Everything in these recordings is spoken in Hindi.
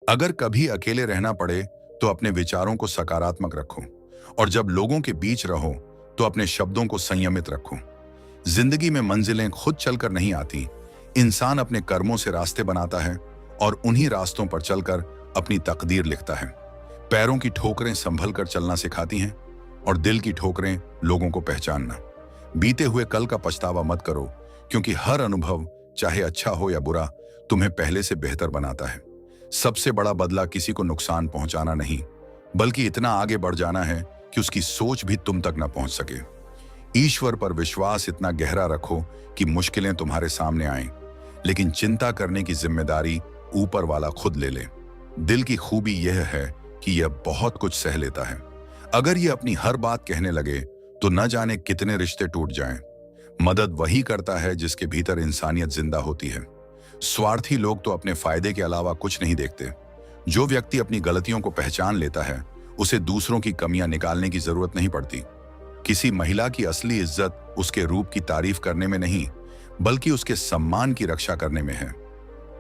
अगर कभी अकेले रहना पड़े तो अपने विचारों को सकारात्मक रखो, और जब लोगों के बीच रहो तो अपने शब्दों को संयमित रखो। जिंदगी में मंजिलें खुद चलकर नहीं आती, इंसान अपने कर्मों से रास्ते बनाता है और उन्हीं रास्तों पर चलकर अपनी तकदीर लिखता है। पैरों की ठोकरें संभल कर चलना सिखाती हैं और दिल की ठोकरें लोगों को पहचानना। बीते हुए कल का पछतावा मत करो, क्योंकि हर अनुभव, चाहे अच्छा हो या बुरा, तुम्हें पहले से बेहतर बनाता है। सबसे बड़ा बदला किसी को नुकसान पहुंचाना नहीं, बल्कि इतना आगे बढ़ जाना है कि उसकी सोच भी तुम तक न पहुंच सके। ईश्वर पर विश्वास इतना गहरा रखो कि मुश्किलें तुम्हारे सामने आएं, लेकिन चिंता करने की जिम्मेदारी ऊपर वाला खुद ले ले। दिल की खूबी यह है कि यह बहुत कुछ सह लेता है। अगर यह अपनी हर बात कहने लगे तो न जाने कितने रिश्ते टूट जाएं। मदद वही करता है जिसके भीतर इंसानियत जिंदा होती है। स्वार्थी लोग तो अपने फायदे के अलावा कुछ नहीं देखते। जो व्यक्ति अपनी गलतियों को पहचान लेता है, उसे दूसरों की कमियां निकालने की जरूरत नहीं पड़ती। किसी महिला की असली इज्जत उसके रूप की तारीफ करने में नहीं, बल्कि उसके सम्मान की रक्षा करने में है।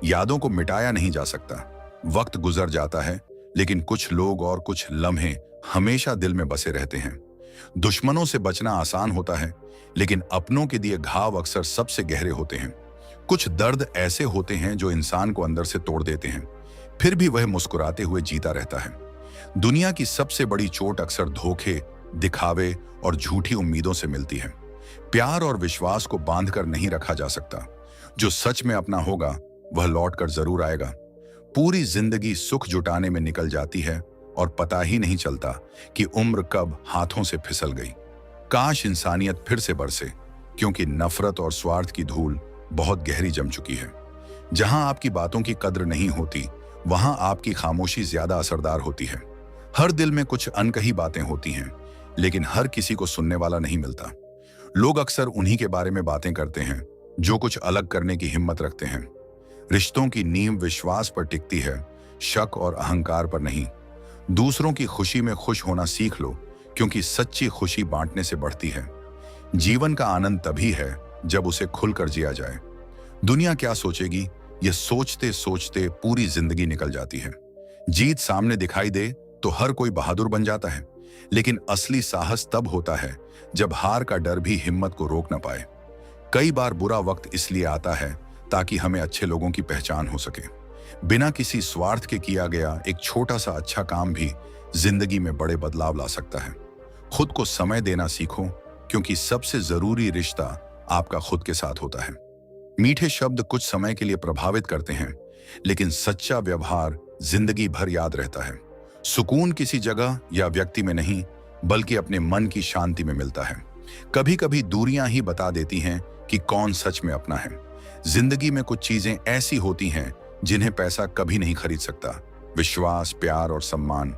यादों को मिटाया नहीं जा सकता। वक्त गुजर जाता है, लेकिन कुछ लोग और कुछ लम्हे हमेशा दिल में बसे रहते हैं। दुश्मनों से बचना आसान होता है, लेकिन अपनों के दिए घाव अक्सर सबसे गहरे होते हैं। कुछ दर्द ऐसे होते हैं जो इंसान को अंदर से तोड़ देते हैं, फिर भी वह मुस्कुराते हुए जीता रहता है। दुनिया की सबसे बड़ी चोट अक्सर धोखे, दिखावे और झूठी उम्मीदों से मिलती है। प्यार और विश्वास को बांधकर नहीं रखा जा सकता। जो सच में अपना होगा वह लौट कर जरूर आएगा। पूरी जिंदगी सुख जुटाने में निकल जाती है और पता ही नहीं चलता कि उम्र कब हाथों से फिसल गई। काश इंसानियत फिर से बरसे, क्योंकि नफरत और स्वार्थ की धूल बहुत गहरी जम चुकी है। जहां आपकी बातों की कद्र नहीं होती, वहां आपकी खामोशी ज्यादा असरदार होती है। हर दिल में कुछ अनकही बातें होती हैं, लेकिन हर किसी को सुनने वाला नहीं मिलता। लोग अक्सर उन्हीं के बारे में बातें करते हैं जो कुछ अलग करने की हिम्मत रखते हैं। रिश्तों की नींव विश्वास पर टिकती है, शक और अहंकार पर नहीं। दूसरों की खुशी में खुश होना सीख लो, क्योंकि सच्ची खुशी बांटने से बढ़ती है। जीवन का आनंद तभी है जब उसे खुलकर जिया जाए। दुनिया क्या सोचेगी, यह सोचते सोचते पूरी जिंदगी निकल जाती है। जीत सामने दिखाई दे तो हर कोई बहादुर बन जाता है, लेकिन असली साहस तब होता है जब हार का डर भी हिम्मत को रोक न पाए। कई बार बुरा वक्त इसलिए आता है ताकि हमें अच्छे लोगों की पहचान हो सके। बिना किसी स्वार्थ के किया गया एक छोटा सा अच्छा काम भी जिंदगी में बड़े बदलाव ला सकता है। खुद को समय देना सीखो, क्योंकि सबसे जरूरी रिश्ता आपका खुद के साथ होता है। मीठे शब्द कुछ समय के लिए प्रभावित करते हैं, लेकिन सच्चा व्यवहार जिंदगी भर याद रहता है। सुकून किसी जगह या व्यक्ति में नहीं, बल्कि अपने मन की शांति में मिलता है। कभी कभी दूरियां ही बता देती हैं कि कौन सच में अपना है। जिंदगी में कुछ चीजें ऐसी होती हैं जिन्हें पैसा कभी नहीं खरीद सकता। विश्वास, प्यार और सम्मान।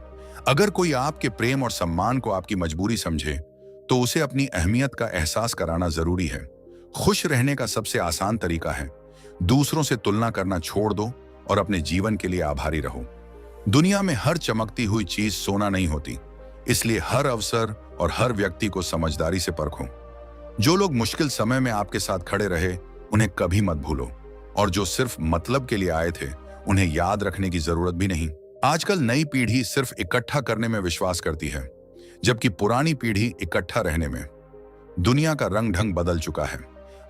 अगर कोई आपके प्रेम और सम्मान को आपकी मजबूरी समझे, तो उसे अपनी अहमियत का एहसास कराना जरूरी है। खुश रहने का सबसे आसान तरीका है दूसरों से तुलना करना छोड़ दो और अपने जीवन के लिए आभारी रहो। दुनिया में हर चमकती हुई चीज सोना नहीं होती, इसलिए हर अवसर और हर व्यक्ति को समझदारी से परखो। जो लोग मुश्किल समय में आपके साथ खड़े रहे, उन्हें कभी मत भूलो, और जो सिर्फ मतलब के लिए आए थे, उन्हें याद रखने की जरूरत भी नहीं। आजकल नई पीढ़ी सिर्फ इकट्ठा करने में विश्वास करती है, जबकि पुरानी पीढ़ी इकट्ठा रहने में। दुनिया का रंग ढंग बदल चुका है।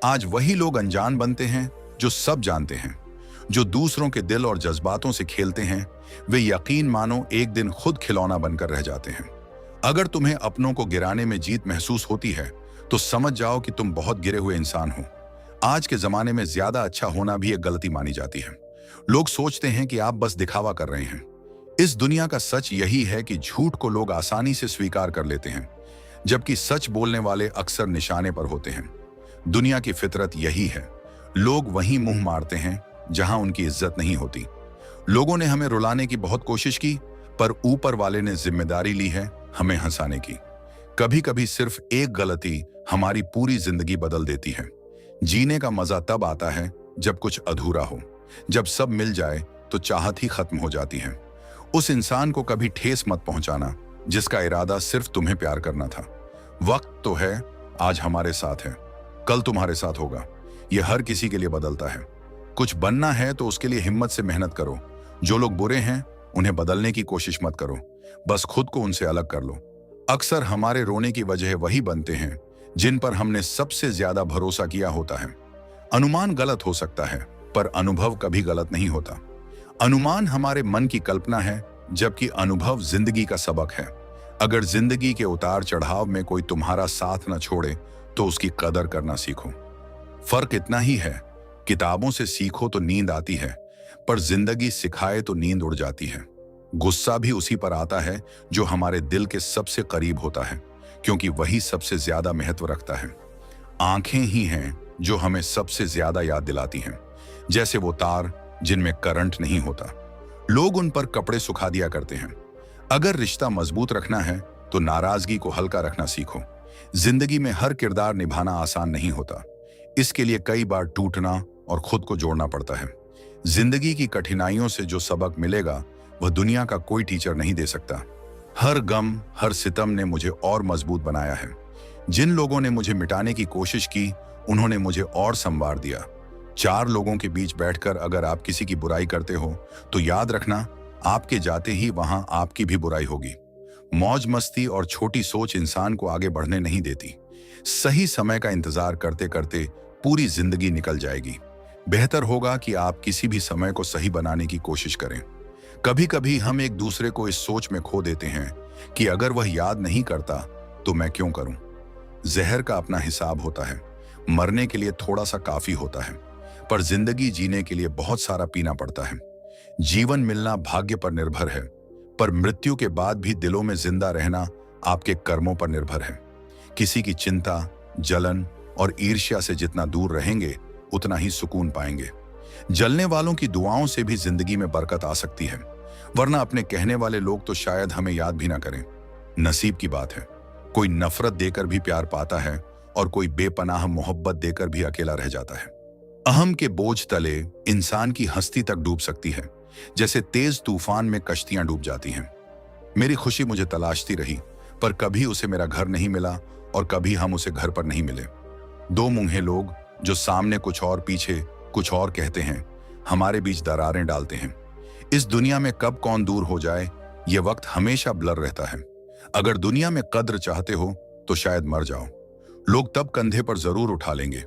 आज वही लोग अनजान बनते हैं जो सब जानते हैं। जो दूसरों के दिल और जज्बातों से खेलते हैं, वे यकीन मानो एक दिन खुद खिलौना बनकर रह जाते हैं। अगर तुम्हें अपनों को गिराने में जीत महसूस होती है, तो समझ जाओ कि तुम बहुत गिरे हुए इंसान हो। आज के जमाने में ज्यादा अच्छा होना भी एक गलती मानी जाती है। लोग सोचते हैं कि आप बस दिखावा कर रहे हैं। इस दुनिया का सच यही है कि झूठ को लोग आसानी से स्वीकार कर लेते हैं, जबकि सच बोलने वाले अक्सर निशाने पर होते हैं। दुनिया की फितरत यही है, लोग वहीं मुंह मारते हैं जहां उनकी इज्जत नहीं होती। लोगों ने हमें रुलाने की बहुत कोशिश की, पर ऊपर वाले ने जिम्मेदारी ली है हमें हंसाने की। कभी कभी सिर्फ एक गलती हमारी पूरी जिंदगी बदल देती है। जीने का मजा तब आता है जब कुछ अधूरा हो। जब सब मिल जाए तो चाहत ही खत्म हो जाती है। उस इंसान को कभी ठेस मत पहुंचाना जिसका इरादा सिर्फ तुम्हें प्यार करना था। वक्त तो है, आज हमारे साथ है, कल तुम्हारे साथ होगा। यह हर किसी के लिए बदलता है। कुछ बनना है तो उसके लिए हिम्मत से मेहनत करो। जो लोग बुरे हैं उन्हें बदलने की कोशिश मत करो, बस खुद को उनसे अलग कर लो। अक्सर हमारे रोने की वजह वही बनते हैं जिन पर हमने सबसे ज्यादा भरोसा किया होता है। अनुमान गलत हो सकता है, पर अनुभव कभी गलत नहीं होता। अनुमान हमारे मन की कल्पना है, जबकि अनुभव जिंदगी का सबक है। अगर जिंदगी के उतार चढ़ाव में कोई तुम्हारा साथ न छोड़े तो उसकी कदर करना सीखो। फर्क इतना ही है, किताबों से सीखो तो नींद आती है, पर जिंदगी सिखाए तो नींद उड़ जाती है। गुस्सा भी उसी पर आता है जो हमारे दिल के सबसे करीब होता है, क्योंकि वही सबसे ज्यादा महत्व रखता है। आंखें ही हैं जो हमें सबसे ज्यादा याद दिलाती हैं, जैसे वो तार जिनमें करंट नहीं होता। लोग उन पर कपड़े सुखा दिया करते हैं। अगर रिश्ता मजबूत रखना है तो नाराजगी को हल्का रखना सीखो। जिंदगी में हर किरदार निभाना आसान नहीं होता, इसके लिए कई बार टूटना और खुद को जोड़ना पड़ता है। जिंदगी की कठिनाइयों से जो सबक मिलेगा वह दुनिया का कोई टीचर नहीं दे सकता। हर गम, हर सितम ने मुझे और मजबूत बनाया है। जिन लोगों ने मुझे मिटाने की कोशिश की, उन्होंने मुझे और संवार दिया। चार लोगों के बीच बैठकर अगर आप किसी की बुराई करते हो तो याद रखना, आपके जाते ही वहां आपकी भी बुराई होगी। मौज मस्ती और छोटी सोच इंसान को आगे बढ़ने नहीं देती। सही समय का इंतजार करते करते पूरी जिंदगी निकल जाएगी। बेहतर होगा कि आप किसी भी समय को सही बनाने की कोशिश करें। कभी कभी हम एक दूसरे को इस सोच में खो देते हैं कि अगर वह याद नहीं करता तो मैं क्यों करूं। जहर का अपना हिसाब होता है, मरने के लिए थोड़ा सा काफी होता है, पर जिंदगी जीने के लिए बहुत सारा पीना पड़ता है। जीवन मिलना भाग्य पर निर्भर है, पर मृत्यु के बाद भी दिलों में जिंदा रहना आपके कर्मों पर निर्भर है। किसी की चिंता, जलन और ईर्ष्या से जितना दूर रहेंगे उतना ही सुकून पाएंगे। जलने वालों की दुआओं से भी जिंदगी में बरकत आ सकती है, वरना अपने कहने वाले लोग तो शायद हमें याद भी ना करें। नसीब की बात है, कोई नफरत देकर भी प्यार पाता है और कोई बेपनाह मोहब्बत देकर भी अकेला रह जाता है। अहम के बोझ तले इंसान की हस्ती तक डूब सकती है, जैसे तेज तूफान में कश्तियां डूब जाती हैं। मेरी खुशी मुझे तलाशती रही, पर कभी उसे मेरा घर नहीं मिला और कभी हम उसे घर पर नहीं मिले। दो मुंहे लोग जो सामने कुछ और पीछे कुछ और कहते हैं, हमारे बीच दरारें डालते हैं। इस दुनिया में कब कौन दूर हो जाए ये वक्त हमेशा ब्लर रहता है। अगर दुनिया में कद्र चाहते हो तो शायद मर जाओ। लोग तब कंधे पर जरूर उठा लेंगे।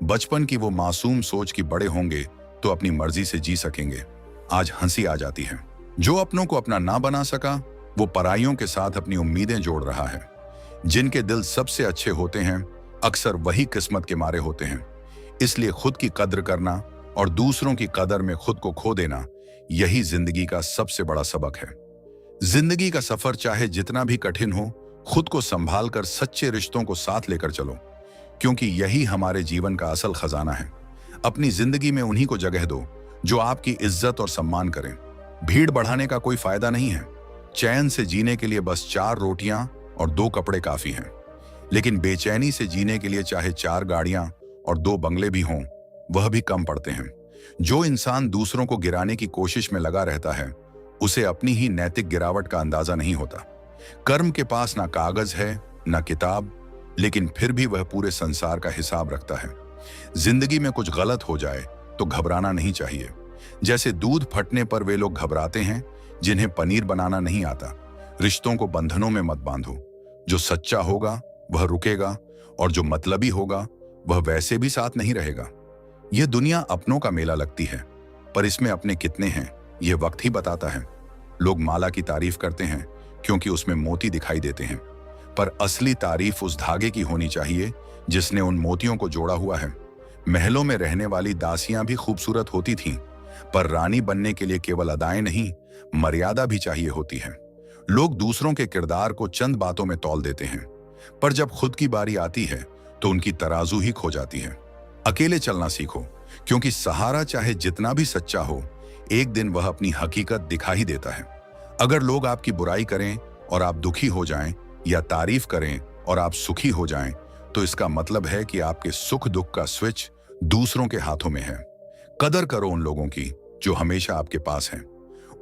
बचपन की वो मासूम सोच कि बड़े होंगे तो अपनी मर्जी से जी सकेंगे, आज हंसी आ जाती है। जो अपनों को अपना ना बना सका वो पराइयों के साथ अपनी उम्मीदें जोड़ रहा है। जिनके दिल सबसे अच्छे होते हैं अक्सर वही किस्मत के मारे होते हैं। इसलिए खुद की कद्र करना और दूसरों की कदर में खुद को खो देना, यही जिंदगी का सबसे बड़ा सबक है। जिंदगी का सफर चाहे जितना भी कठिन हो, खुद को संभाल कर सच्चे रिश्तों को साथ लेकर चलो, क्योंकि यही हमारे जीवन का असल खजाना है। अपनी जिंदगी में उन्हीं को जगह दो जो आपकी इज्जत और सम्मान करें। भीड़ बढ़ाने का कोई फायदा नहीं है। चैन से जीने के लिए बस 4 रोटियां और 2 कपड़े काफी हैं, लेकिन बेचैनी से जीने के लिए चाहे 4 गाड़ियां और 2 बंगले भी हों, वह भी कम पड़ते हैं। जो इंसान दूसरों को गिराने की कोशिश में लगा रहता है, उसे अपनी ही नैतिक गिरावट का अंदाजा नहीं होता। कर्म के पास ना कागज है ना किताब, लेकिन फिर भी वह पूरे संसार का हिसाब रखता है। जिंदगी में कुछ गलत हो जाए तो घबराना नहीं चाहिए। जैसे दूध फटने पर वे लोग घबराते हैं जिन्हें पनीर बनाना नहीं आता। रिश्तों को बंधनों में मत बांधो। जो सच्चा होगा वह रुकेगा और जो मतलबी होगा वह वैसे भी साथ नहीं रहेगा। यह दुनिया अपनों का मेला लगती है, पर इसमें अपने कितने हैं यह वक्त ही बताता है। लोग माला की तारीफ करते हैं क्योंकि उसमें मोती दिखाई देते हैं, पर असली तारीफ उस धागे की होनी चाहिए जिसने उन मोतियों को जोड़ा हुआ है। महलों में रहने वाली दासियां भी खूबसूरत होती थीं, पर रानी बनने के लिए केवल अदाएं नहीं, मर्यादा भी चाहिए होती है। लोग दूसरों के किरदार को चंद बातों में तौल देते हैं, पर जब खुद की बारी आती है तो उनकी तराजू ही खो जाती है। अकेले चलना सीखो, क्योंकि सहारा चाहे जितना भी सच्चा हो, एक दिन वह अपनी हकीकत दिखा ही देता है। अगर लोग आपकी बुराई करें और आप दुखी हो जाएं, या तारीफ करें और आप सुखी हो जाएं, तो इसका मतलब है कि आपके सुख दुख का स्विच दूसरों के हाथों में है। कदर करो उन लोगों की जो हमेशा आपके पास हैं।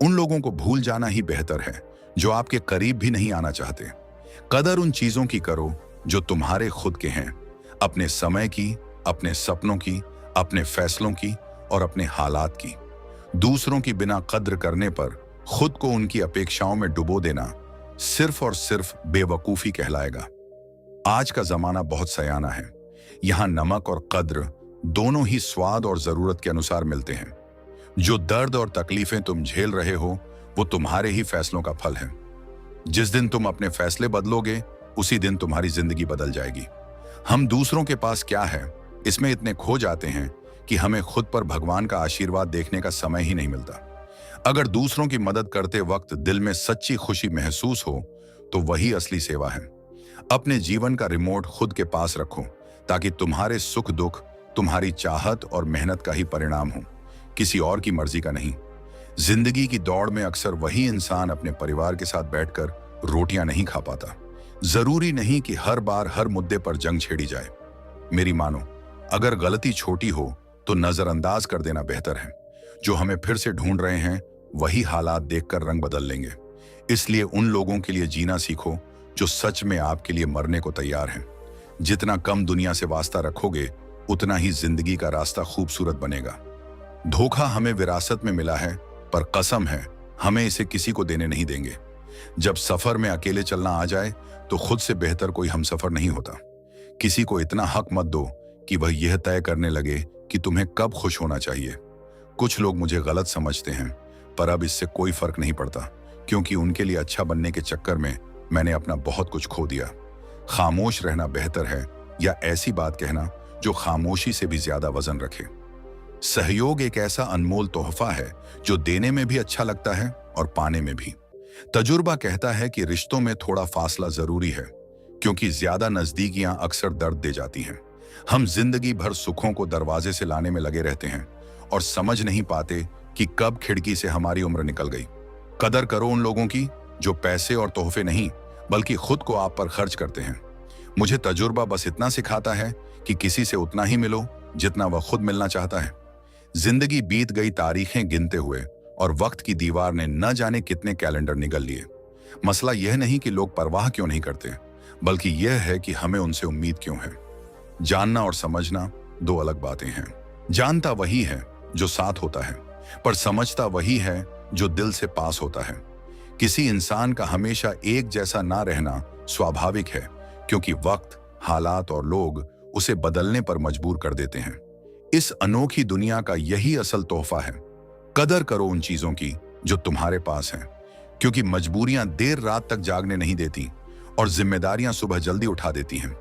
उन लोगों को भूल जाना ही बेहतर है जो आपके करीब भी नहीं आना चाहते। कदर उन चीजों की करो जो तुम्हारे खुद के हैं, अपने समय की, अपने सपनों की, अपने फैसलों की और अपने हालात की। दूसरों की बिना कद्र करने पर खुद को उनकी अपेक्षाओं में डुबो देना सिर्फ और सिर्फ बेवकूफी कहलाएगा। आज का जमाना बहुत सयाना है। यहां नमक और कद्र दोनों ही स्वाद और जरूरत के अनुसार मिलते हैं। जो दर्द और तकलीफें तुम झेल रहे हो वो तुम्हारे ही फैसलों का फल है। जिस दिन तुम अपने फैसले बदलोगे उसी दिन तुम्हारी जिंदगी बदल जाएगी। हम दूसरों के पास क्या है इसमें इतने खो जाते हैं कि हमें खुद पर भगवान का आशीर्वाद देखने का समय ही नहीं मिलता। अगर दूसरों की मदद करते वक्त दिल में सच्ची खुशी महसूस हो तो वही असली सेवा है। अपने जीवन का रिमोट खुद के पास रखो ताकि तुम्हारे सुख दुख तुम्हारी चाहत और मेहनत का ही परिणाम हो, किसी और की मर्जी का नहीं। जिंदगी की दौड़ में अक्सर वही इंसान अपने परिवार के साथ बैठकर रोटियां नहीं खा पाता। जरूरी नहीं कि हर बार हर मुद्दे पर जंग छेड़ी जाए। मेरी मानो, अगर गलती छोटी हो तो नजरअंदाज कर देना बेहतर है। जो हमें फिर से ढूंढ रहे हैं वही हालात देखकर रंग बदल लेंगे। इसलिए उन लोगों के लिए जीना सीखो जो सच में आपके लिए मरने को तैयार हैं। जितना कम दुनिया से वास्ता रखोगे उतना ही जिंदगी का रास्ता खूबसूरत बनेगा। धोखा हमें विरासत में मिला है, पर कसम है हमें इसे किसी को देने नहीं देंगे। जब सफर में अकेले चलना आ जाए तो खुद से बेहतर कोई हमसफर नहीं होता। किसी को इतना हक मत दो कि वह यह तय करने लगे कि तुम्हें कब खुश होना चाहिए। कुछ लोग मुझे गलत समझते हैं, पर अब इससे कोई फर्क नहीं पड़ता, क्योंकि उनके लिए अच्छा बनने के चक्कर में मैंने अपना बहुत कुछ खो दिया। खामोश रहना बेहतर है या ऐसी बात कहना जो खामोशी से भी ज्यादा वजन रखे। सहयोग एक ऐसा अनमोल तोहफा है जो देने में भी अच्छा लगता है और पाने में भी। तजुर्बा कहता है कि रिश्तों में थोड़ा फासला जरूरी है, क्योंकि ज्यादा नजदीकियां अक्सर दर्द दे जाती हैं। हम जिंदगी भर सुखों को दरवाजे से लाने में लगे रहते हैं और समझ नहीं पाते कि कब खिड़की से हमारी उम्र निकल गई। कदर करो उन लोगों की जो पैसे और तोहफे नहीं बल्कि खुद को आप पर खर्च करते हैं। मुझे तजुर्बा बस इतना सिखाता है कि किसी से उतना ही मिलो जितना वह खुद मिलना चाहता है। जिंदगी बीत गई तारीखें गिनते हुए और वक्त की दीवार ने न जाने कितने कैलेंडर निगल लिए। मसला यह नहीं कि लोग परवाह क्यों नहीं करते, बल्कि यह है कि हमें उनसे उम्मीद क्यों है। जानना और समझना दो अलग बातें हैं। जानता वही है जो साथ होता है, पर समझता वही है जो दिल से पास होता है। किसी इंसान का हमेशा एक जैसा ना रहना स्वाभाविक है, क्योंकि वक्त, हालात और लोग उसे बदलने पर मजबूर कर देते हैं। इस अनोखी दुनिया का यही असल तोहफा है। कदर करो उन चीजों की जो तुम्हारे पास हैं, क्योंकि मजबूरियां देर रात तक जागने नहीं देती और जिम्मेदारियां सुबह जल्दी उठा देती हैं।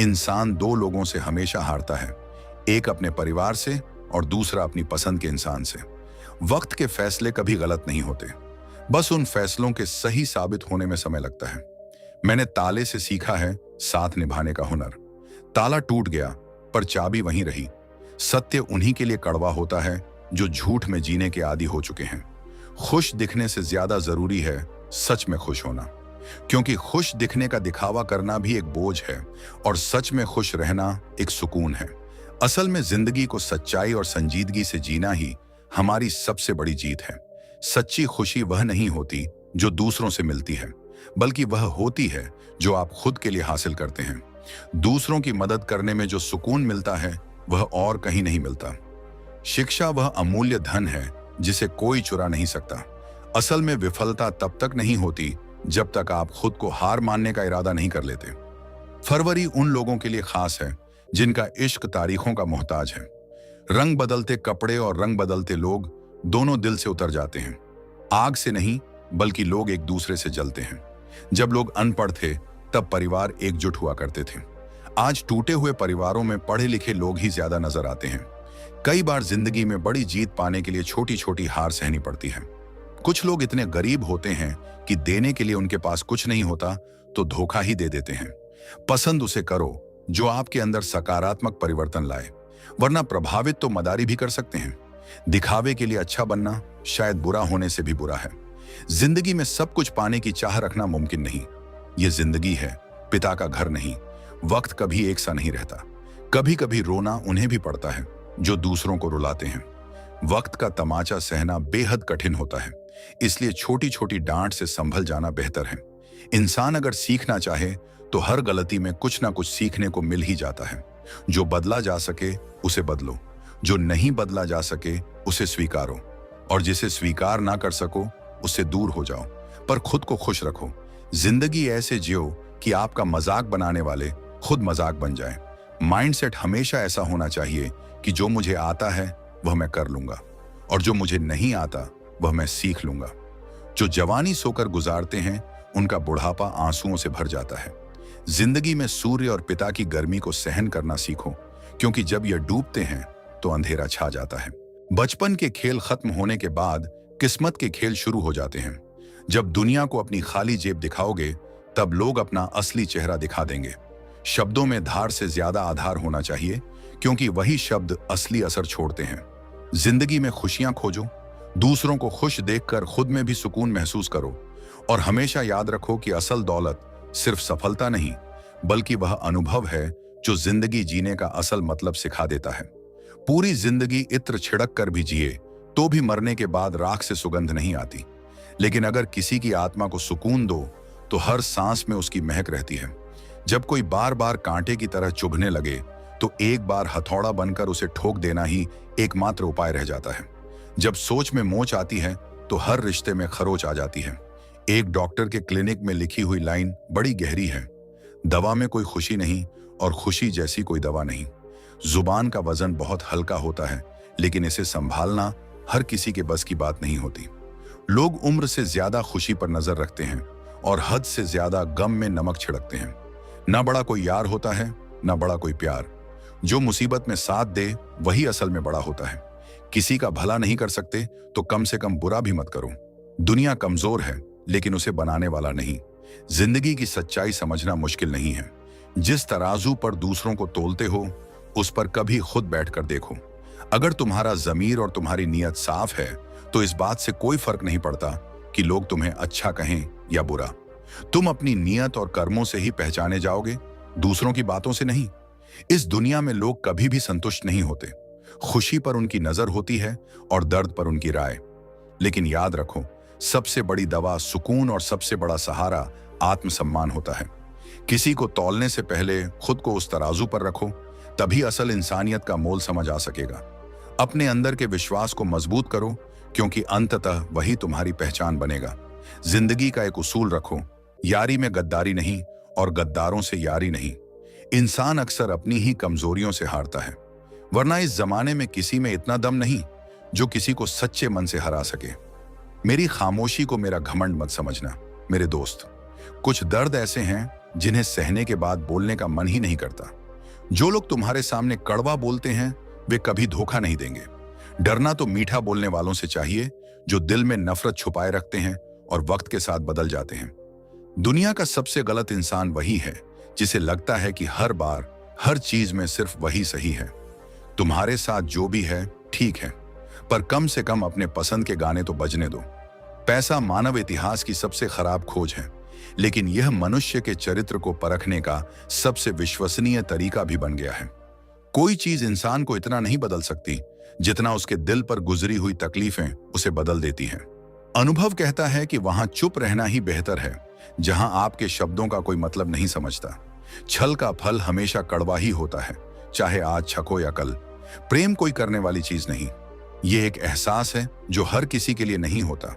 इंसान दो लोगों से हमेशा हारता है, एक अपने परिवार से और दूसरा अपनी पसंद के इंसान से। वक्त के फैसले कभी गलत नहीं होते, बस उन फैसलों के सही साबित होने में समय लगता है। मैंने ताले से सीखा है साथ निभाने का हुनर। ताला टूट गया पर चाबी वहीं रही। सत्य उन्हीं के लिए कड़वा होता है जो झूठ में जीने के आदी हो चुके हैं। खुश दिखने से ज्यादा जरूरी है सच में खुश होना, क्योंकि खुश दिखने का दिखावा करना भी एक बोझ है और सच में खुश रहना एक सुकून है। असल में जिंदगी को सच्चाई और संजीदगी से जीना ही हमारी सबसे बड़ी जीत है। सच्ची खुशी वह नहीं होती जो दूसरों से मिलती है, बल्कि वह होती है जो आप खुद के लिए हासिल करते हैं। दूसरों की मदद करने में जो सुकून मिलता है वह और कहीं नहीं मिलता। शिक्षा वह अमूल्य धन है जिसे कोई चुरा नहीं सकता। असल में विफलता तब तक नहीं होती जब तक आप खुद को हार मानने का इरादा नहीं कर लेते। फरवरी उन लोगों के लिए खास है जिनका इश्क तारीखों का मोहताज है। रंग बदलते कपड़े और रंग बदलते लोग दोनों दिल से उतर जाते हैं। आग से नहीं बल्कि लोग एक दूसरे से जलते हैं। जब लोग अनपढ़ थे तब परिवार एकजुट हुआ करते थे। आज टूटे हुए परिवारों में पढ़े लिखे लोग ही ज्यादा नजर आते हैं। कई बार जिंदगी में बड़ी जीत पाने के लिए छोटी छोटी हार सहनी पड़ती है। कुछ लोग इतने गरीब होते हैं कि देने के लिए उनके पास कुछ नहीं होता तो धोखा ही दे देते हैं। पसंद उसे करो जो आपके अंदर सकारात्मक परिवर्तन लाए, वरना प्रभावित तो मदारी भी कर सकते हैं। दिखावे के लिए अच्छा बनना शायद बुरा होने से भी बुरा है। जिंदगी में सब कुछ पाने की चाह रखना मुमकिन नहीं। ये जिंदगी है, पिता का घर नहीं। वक्त कभी एक सा नहीं रहता। कभी कभी रोना उन्हें भी पड़ता है जो दूसरों को रुलाते हैं। वक्त का तमाचा सहना बेहद कठिन होता है, इसलिए छोटी छोटी डांट से संभल जाना बेहतर है। इंसान अगर सीखना चाहे तो हर गलती में कुछ ना कुछ सीखने को मिल ही जाता है। जो बदला जा सके उसे बदलो, जो नहीं बदला जा सके उसे स्वीकारो। और जिसे स्वीकार ना कर सको उससे दूर हो जाओ, पर खुद को खुश रखो। जिंदगी ऐसे जियो कि आपका मजाक बनाने वाले खुद मजाक बन जाएं। माइंडसेट हमेशा ऐसा होना चाहिए कि जो मुझे आता है वह मैं कर लूंगा, और जो मुझे नहीं आता वह मैं सीख लूंगा। जो जवानी सोकर गुजारते हैं उनका बुढ़ापा आंसुओं से भर जाता है। जिंदगी में सूर्य और पिता की गर्मी को सहन करना सीखो, क्योंकि जब यह डूबते हैं तो अंधेरा छा जाता है। बचपन के खेल खत्म होने के बाद किस्मत के खेल शुरू हो जाते हैं। जब दुनिया को अपनी खाली जेब दिखाओगे तब लोग अपना असली चेहरा दिखा देंगे। शब्दों में धार से ज्यादा आधार होना चाहिए, क्योंकि वही शब्द असली असर छोड़ते हैं। जिंदगी में खुशियां खोजो, दूसरों को खुश देखकर खुद में भी सुकून महसूस करो, और हमेशा याद रखो कि असल दौलत सिर्फ सफलता नहीं, बल्कि वह अनुभव है जो जिंदगी जीने का असल मतलब सिखा देता है। पूरी जिंदगी इत्र छिड़क कर भी जिए तो भी मरने के बाद राख से सुगंध नहीं आती, लेकिन अगर किसी की आत्मा को सुकून दो तो हर सांस में उसकी महक रहती है। जब कोई बार बार कांटे की तरह चुभने लगे तो एक बार हथौड़ा बनकर उसे ठोक देना ही एकमात्र उपाय रह जाता है। जब सोच में मोच आती है तो हर रिश्ते में खरोच आ जाती है। एक डॉक्टर के क्लिनिक में लिखी हुई लाइन बड़ी गहरी है, दवा में कोई खुशी नहीं और खुशी जैसी कोई दवा नहीं। जुबान का वजन बहुत हल्का होता है, लेकिन इसे संभालना हर किसी के बस की बात नहीं होती। लोग उम्र से ज्यादा खुशी पर नजर रखते हैं और हद से ज्यादा गम में नमक छिड़कते हैं। ना बड़ा कोई यार होता है, ना बड़ा कोई प्यार। जो मुसीबत में साथ दे वही असल में बड़ा होता है। किसी का भला नहीं कर सकते तो कम से कम बुरा भी मत करो। दुनिया कमजोर है, लेकिन उसे बनाने वाला नहीं। जिंदगी की सच्चाई समझना मुश्किल नहीं है। जिस तराजू पर दूसरों को तोलते हो उस पर कभी खुद बैठकर देखो। अगर तुम्हारा जमीर और तुम्हारी नीयत साफ है तो इस बात से कोई फर्क नहीं पड़ता कि लोग तुम्हें अच्छा कहें या बुरा। तुम अपनी नीयत और कर्मों से ही पहचाने जाओगे, दूसरों की बातों से नहीं। इस दुनिया में लोग कभी भी संतुष्ट नहीं होते। खुशी पर उनकी नजर होती है और दर्द पर उनकी राय। लेकिन याद रखो, सबसे बड़ी दवा सुकून और सबसे बड़ा सहारा आत्मसम्मान होता है। किसी को तौलने से पहले खुद को उस तराजू पर रखो, तभी असल इंसानियत का मोल समझ आ सकेगा। अपने अंदर के विश्वास को मजबूत करो, क्योंकि अंततः वही तुम्हारी पहचान बनेगा। जिंदगी का एक उसूल रखो, यारी में गद्दारी नहीं और गद्दारों से यारी नहीं। इंसान अक्सर अपनी ही कमजोरियों से हारता है, वरना इस जमाने में किसी में इतना दम नहीं जो किसी को सच्चे मन से हरा सके। मेरी खामोशी को मेरा घमंड मत समझना मेरे दोस्त। कुछ दर्द ऐसे हैं जिन्हें सहने के बाद बोलने का मन ही नहीं करता। जो लोग तुम्हारे सामने कड़वा बोलते हैं वे कभी धोखा नहीं देंगे। डरना तो मीठा बोलने वालों से चाहिए जो दिल में नफरत छुपाए रखते हैं और वक्त के साथ बदल जाते हैं। दुनिया का सबसे गलत इंसान वही है जिसे लगता है कि हर बार हर चीज में सिर्फ वही सही है। तुम्हारे साथ जो भी है ठीक है, पर कम से कम अपने पसंद के गाने तो बजने दो। पैसा मानव इतिहास की सबसे खराब खोज है, लेकिन यह मनुष्य के चरित्र को परखने का सबसे विश्वसनीय तरीका भी बन गया है। कोई चीज इंसान को इतना नहीं बदल सकती जितना उसके दिल पर गुजरी हुई तकलीफें उसे बदल देती हैं। अनुभव कहता है कि वहां चुप रहना ही बेहतर है, जहां आपके शब्दों का कोई मतलब नहीं समझता। छल का फल हमेशा कड़वा ही होता है, चाहे आज छको या कल। प्रेम कोई करने वाली चीज नहीं, ये एक एहसास है जो हर किसी के लिए नहीं होता,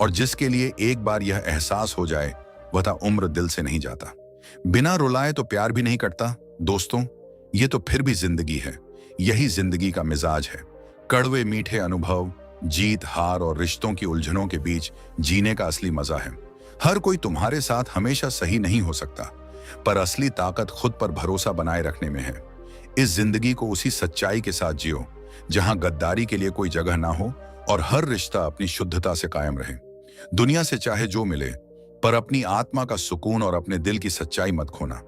और जिसके लिए एक बार यह एहसास हो जाए वह उम्र दिल से नहीं जाता। बिना रुलाए तो प्यार भी नहीं कटता दोस्तों, ये तो फिर भी जिंदगी है। यही जिंदगी का मिजाज है। कड़वे मीठे अनुभव, जीत हार और रिश्तों की उलझनों के बीच जीने का असली मजा है। हर कोई तुम्हारे साथ हमेशा सही नहीं हो सकता, पर असली ताकत खुद पर भरोसा बनाए रखने में है। इस जिंदगी को उसी सच्चाई के साथ जियो जहां गद्दारी के लिए कोई जगह ना हो और हर रिश्ता अपनी शुद्धता से कायम रहे। दुनिया से चाहे जो मिले, पर अपनी आत्मा का सुकून और अपने दिल की सच्चाई मत खोना।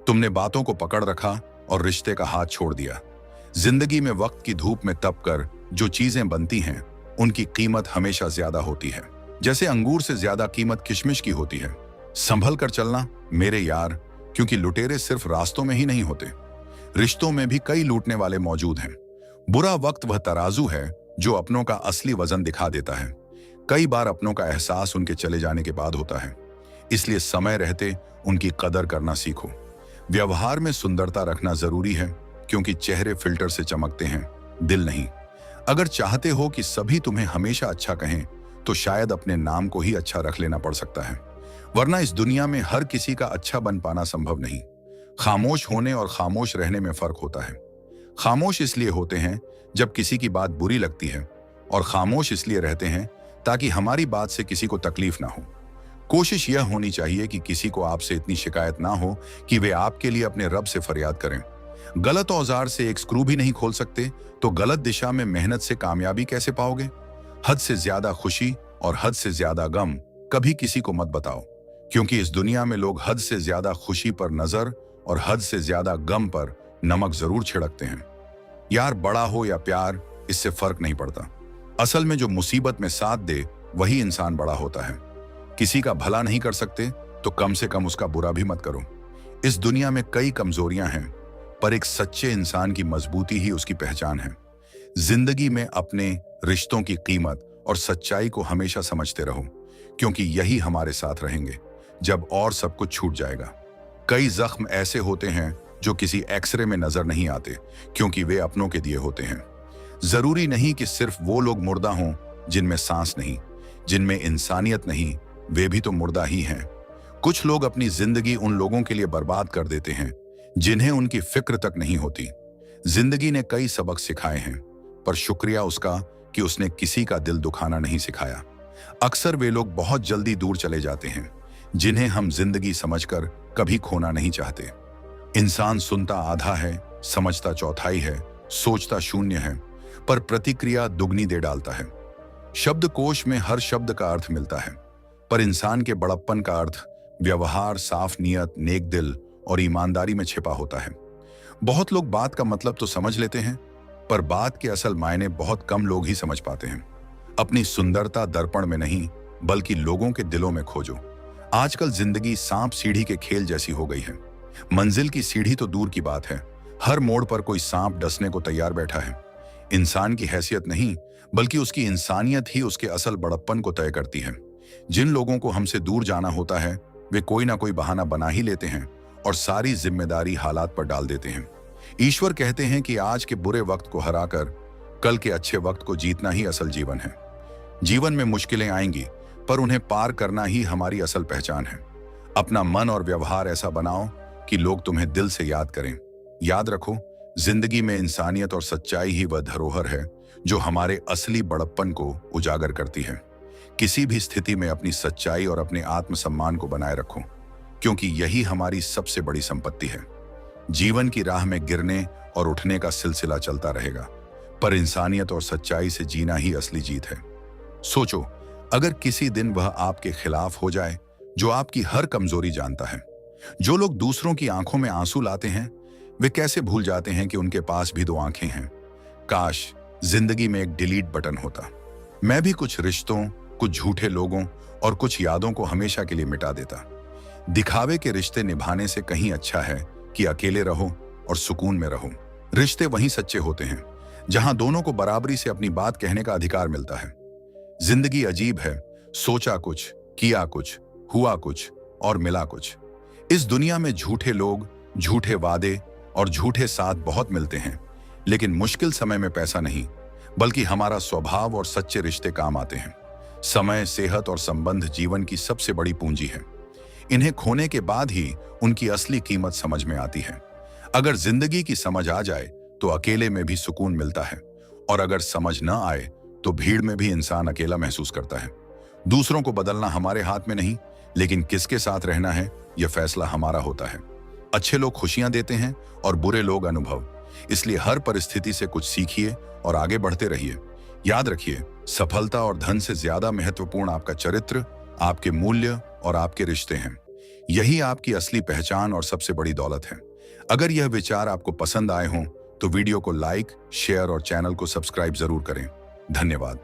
तुमने बातों को पकड़ रखा और रिश्ते का हाथ छोड़ दिया। जिंदगी में वक्त की धूप में तप कर जो चीजें बनती हैं उनकी कीमत हमेशा ज्यादा होती है। जैसे अंगूर से ज्यादा कीमत किशमिश की होती है। संभल कर चलना मेरे यार, क्योंकि लुटेरे सिर्फ रास्तों में ही नहीं होते, रिश्तों में भी कई लूटने वाले मौजूद हैं। बुरा वक्त वह तराजू है जो अपनों का असली वजन दिखा देता है। कई बार अपनों का एहसास उनके चले जाने के बाद होता है, इसलिए समय रहते उनकी कदर करना सीखो। व्यवहार में सुंदरता रखना जरूरी है, क्योंकि चेहरे फिल्टर से चमकते हैं, दिल नहीं। अगर चाहते हो कि सभी तुम्हें हमेशा अच्छा कहें, तो शायद अपने नाम को ही अच्छा रख लेना पड़ सकता है, वरना इस दुनिया में हर किसी का अच्छा बन पाना संभव नहीं। खामोश होने और खामोश रहने में फर्क होता है। खामोश इसलिए होते हैं जब किसी की बात बुरी लगती है, और खामोश इसलिए रहते हैं ताकि हमारी बात से किसी को तकलीफ ना हो। कोशिश यह होनी चाहिए कि किसी को आपसे इतनी शिकायत ना हो कि वे आपके लिए अपने रब से फरियाद करें। गलत औजार से एक स्क्रू भी नहीं खोल सकते, तो गलत दिशा में मेहनत से कामयाबी कैसे पाओगे? हद से ज्यादा खुशी और हद से ज्यादा गम कभी किसी को मत बताओ, क्योंकि इस दुनिया में लोग हद से ज्यादा खुशी पर नजर और हद से ज्यादा गम पर नमक जरूर छिड़कते हैं। यार बड़ा हो या प्यार, इससे फर्क नहीं पड़ता। असल में जो मुसीबत में साथ दे वही इंसान बड़ा होता है। किसी का भला नहीं कर सकते तो कम से कम उसका बुरा भी मत करो। इस दुनिया में कई कमजोरियां हैं, पर एक सच्चे इंसान की मजबूती ही उसकी पहचान है। जिंदगी में अपने रिश्तों की कीमत और सच्चाई को हमेशा समझते रहो, क्योंकि यही हमारे साथ रहेंगे जब और सब कुछ छूट जाएगा। कई जख्म ऐसे होते हैं जो किसी एक्सरे में नजर नहीं आते, क्योंकि वे अपनों के दिए होते हैं। जरूरी नहीं कि सिर्फ वो लोग मुर्दा हों जिनमें सांस नहीं, जिनमें इंसानियत नहीं, वे भी तो मुर्दा ही हैं। कुछ लोग अपनी जिंदगी उन लोगों के लिए बर्बाद कर देते हैं जिन्हें उनकी फिक्र तक नहीं होती। जिंदगी ने कई सबक सिखाए हैं, पर शुक्रिया उसका कि उसने किसी का दिल दुखाना नहीं सिखाया। अक्सर वे लोग बहुत जल्दी दूर चले जाते हैं जिन्हें हम जिंदगी समझकर कभी खोना नहीं चाहते। इंसान सुनता आधा है, समझता चौथाई है, सोचता शून्य है, पर प्रतिक्रिया दुगनी दे डालता है। शब्दकोश में हर शब्द का अर्थ मिलता है, पर इंसान के बड़प्पन का अर्थ व्यवहार, साफ नीयत, नेक दिल और ईमानदारी में छिपा होता है। बहुत लोग बात का मतलब तो समझ लेते हैं, पर बात के असल मायने बहुत कम लोग ही समझ पाते हैं। अपनी सुंदरता दर्पण में नहीं, बल्कि लोगों के दिलों में खोजो। आजकल जिंदगी सांप सीढ़ी के खेल जैसी हो गई है। मंजिल की सीढ़ी तो दूर की बात है, हर मोड़ पर कोई सांप डसने को तैयार बैठा है। इंसान की हैसियत नहीं, बल्कि उसकी इंसानियत ही उसके असल बड़प्पन को तय करती है। जिन लोगों को हमसे दूर जाना होता है, वे कोई ना कोई बहाना बना ही लेते हैं और सारी जिम्मेदारी हालात पर डाल देते हैं। ईश्वर कहते हैं कि आज के बुरे वक्त को हराकर कल के अच्छे वक्त को जीतना ही असल जीवन है। जीवन में मुश्किलें आएंगी, पर उन्हें पार करना ही हमारी असल पहचान है। अपना मन और व्यवहार ऐसा बनाओ कि लोग तुम्हें दिल से याद करें। याद रखो, जिंदगी में इंसानियत और सच्चाई ही वह धरोहर है जो हमारे असली बड़प्पन को उजागर करती है। किसी भी स्थिति में अपनी सच्चाई और अपने आत्मसम्मान को बनाए रखो, क्योंकि यही हमारी सबसे बड़ी संपत्ति है। जीवन की राह में गिरने और उठने का सिलसिला चलता रहेगा, पर इंसानियत और सच्चाई से जीना ही असली जीत है। सोचो, अगर किसी दिन वह आपके खिलाफ हो जाए जो आपकी हर कमजोरी जानता है। जो लोग दूसरों की आंखों में आंसू लाते हैं, वे कैसे भूल जाते हैं कि उनके पास भी दो आंखें हैं। काश जिंदगी में एक डिलीट बटन होता। मैं भी कुछ रिश्तों, कुछ झूठे लोगों और कुछ यादों को हमेशा के लिए मिटा देता। दिखावे के रिश्ते निभाने से कहीं अच्छा है कि अकेले रहो और सुकून में रहो। रिश्ते वहीं सच्चे होते हैं जहां दोनों को बराबरी से अपनी बात कहने का अधिकार मिलता है। जिंदगी अजीब है, सोचा कुछ, किया कुछ, हुआ कुछ और मिला कुछ। इस दुनिया में झूठे लोग, झूठे वादे और झूठे साथ बहुत मिलते हैं, लेकिन मुश्किल समय में पैसा नहीं, बल्कि हमारा स्वभाव और सच्चे रिश्ते काम आते हैं। समय, सेहत और संबंध जीवन की सबसे बड़ी पूंजी है। इन्हें खोने के बाद ही उनकी असली कीमत समझ में आती है। अगर जिंदगी की समझ आ जाए तो अकेले में भी सुकून मिलता है, और अगर समझ न आए तो भीड़ में भी इंसान अकेला महसूस करता है। दूसरों को बदलना हमारे हाथ में नहीं, लेकिन किसके साथ रहना है यह फैसला हमारा होता है। अच्छे लोग खुशियां देते हैं और बुरे लोग अनुभव। इसलिए हर परिस्थिति से कुछ सीखिए और आगे बढ़ते रहिए। याद रखिए, सफलता और धन से ज्यादा महत्वपूर्ण आपका चरित्र, आपके मूल्य और आपके रिश्ते हैं। यही आपकी असली पहचान और सबसे बड़ी दौलत है। अगर यह विचार आपको पसंद आए हों तो वीडियो को लाइक, शेयर और चैनल को सब्सक्राइब जरूर करें। धन्यवाद।